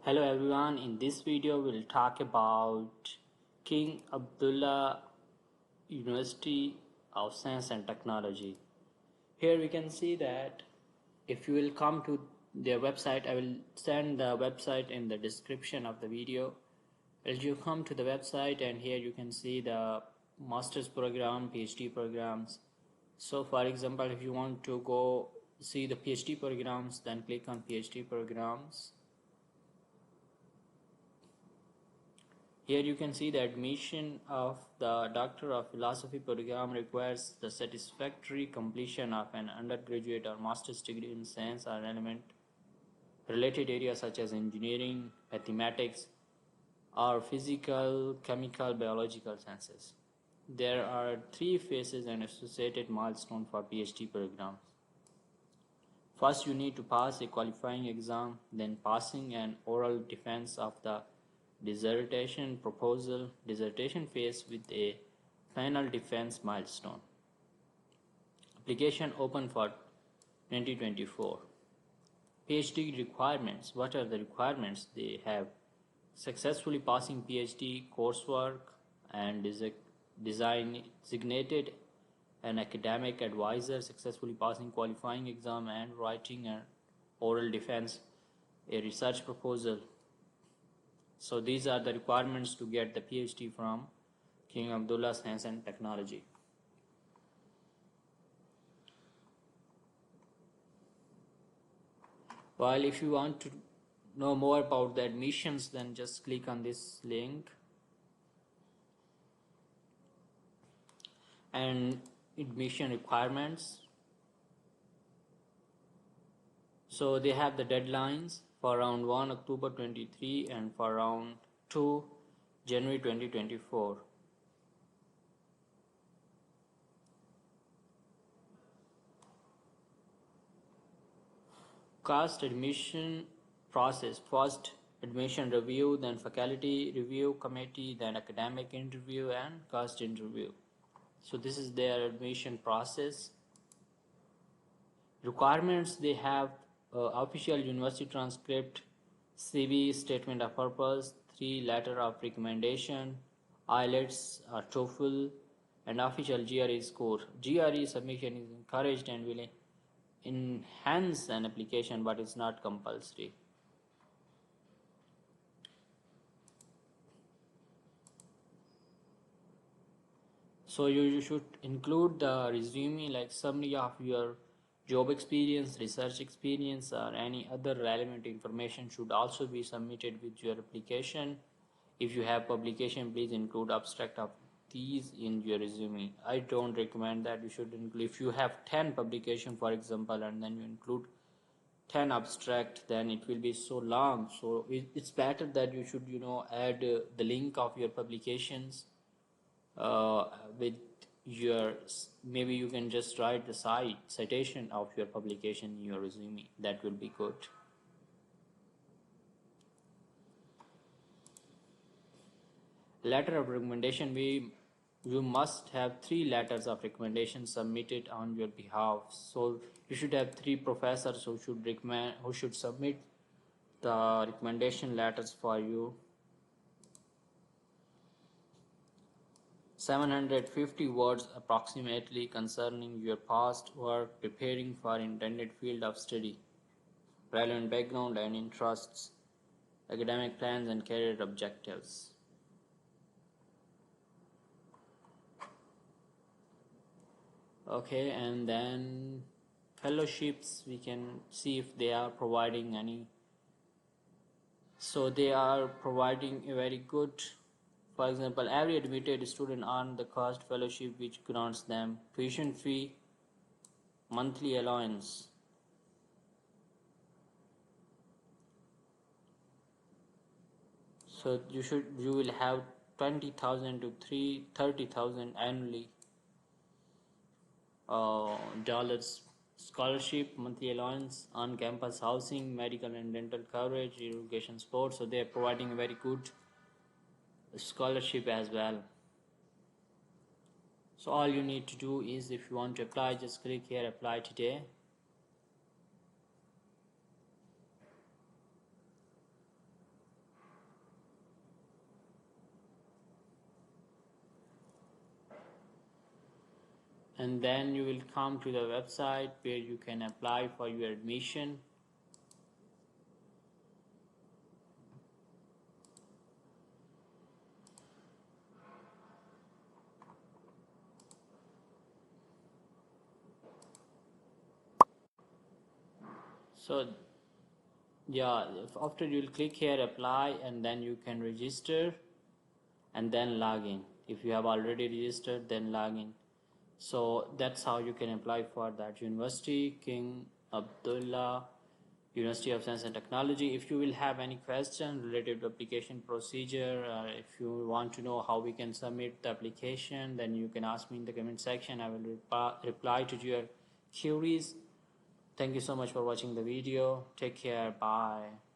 Hello everyone, in this video we'll talk about King Abdullah University of Science and Technology. Here we can see that if you will come to their website, I will send the website in the description of the video. As you come to the website, and here you can see the master's program, PhD programs. So for example, if you want to go see the PhD programs, then click on PhD programs. Here you can see the admission of the Doctor of Philosophy program requires the satisfactory completion of an undergraduate or master's degree in science or relevant related areas such as engineering, mathematics, or physical, chemical, biological sciences. There are 3 phases and associated milestones for PhD programs. First, you need to pass a qualifying exam, then passing an oral defense of the dissertation phase with a final defense milestone. Application open for 2024. PhD requirements. What are the requirements? They have successfully passing PhD coursework and designated an academic advisor, successfully passing qualifying exam and writing an oral defense, a research proposal. So these are the requirements to get the PhD from King Abdullah Science and Technology. While if you want to know more about the admissions, then just click on this link. And admission requirements. So they have the deadlines for round 1 October 23 and for round 2 January 2024. KAUST admission process. First admission review, then faculty review committee, then academic interview and KAUST interview. So this is their admission process. Requirements: they have official university transcript, CV, statement of purpose, 3 letter of recommendation, IELTS or TOEFL, and official GRE score. GRE submission is encouraged and will enhance an application, but it's not compulsory. So you should include the resume, like summary of your job experience, research experience, or any other relevant information should also be submitted with your application. If you have publication, please include abstract of these in your resume. I don't recommend that. You should include, if you have 10 publication for example, and then you include 10 abstract, then it will be so long. So it's better that you should add the link of your publications with your, maybe you can just write the citation of your publication in your resume. That will be good. Letter of recommendation. You must have 3 letters of recommendation submitted on your behalf. So you should have 3 professors who should submit the recommendation letters for you. 750 words approximately concerning your past work, preparing for intended field of study, relevant background and interests, academic plans and career objectives. Okay, and then fellowships, we can see if they are providing any. So they are providing a very good, for example, every admitted student earns the KAUST fellowship, which grants them tuition fee, monthly allowance. So you will have 20,000 to 30,000 annually dollars scholarship, monthly allowance, on-campus housing, medical and dental coverage, education, sports. So they are providing a very good scholarship as well. So all you need to do is, if you want to apply, just click here, apply today. and then you will come to the website where you can apply for your admission. So yeah, after you'll click here apply, and then you can register and then log in. If you have already registered, then log in. So that's how you can apply for that university, King Abdullah University of Science and Technology. If you will have any question related to application procedure, if you want to know how we can submit the application, then you can ask me in the comment section. I will reply to your queries. Thank you so much for watching the video. Take care. Bye.